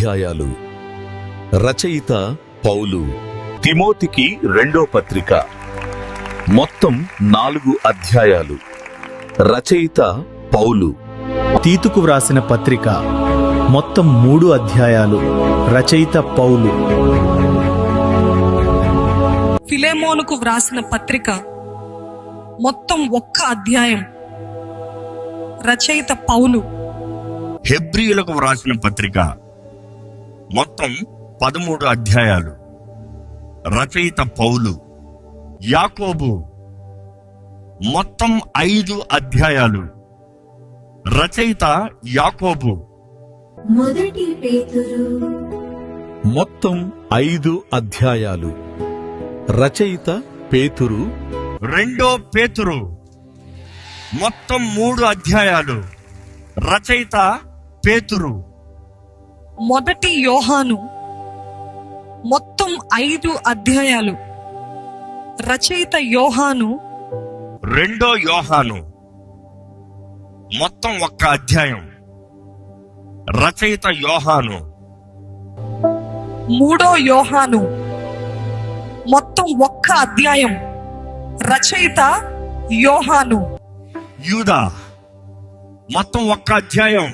అధ్యాయాలు. రచయిత పౌలు. తిమోతికి రెండో పత్రిక. మొత్తం 4 అధ్యాయాలు. రచయిత పౌలు. తీతుకు వ్రాసిన పత్రిక. మొత్తం 3 అధ్యాయాలు. రచయిత పౌలు. ఫిలెమోనుకు వ్రాసిన పత్రిక. మొత్తం 1 అధ్యాయం. రచయిత పౌలు. హెబ్రీయులకు వ్రాసిన పత్రిక. మొత్తం 13 అధ్యాయాలు. రచయిత పౌలు. యాకోబు. మొత్తం 5 అధ్యాయాలు. రచయిత యాకోబు. మొదటి పేతురు. మొత్తం 5 అధ్యాయాలు. రచయిత పేతురు. రెండో పేతురు. మొత్తం 3 అధ్యాయాలు. రచయిత పేతురు. మొదటి యోహాను. మొత్తం 5 అధ్యాయాలు. రచయిత యోహాను. రెండో యోహాను. మొత్తం 1 అధ్యాయం. రచయిత యోహాను. మూడో యోహాను. మొత్తం 1 అధ్యాయం. రచయిత యోహాను. యూదా. మొత్తం 1 అధ్యాయం.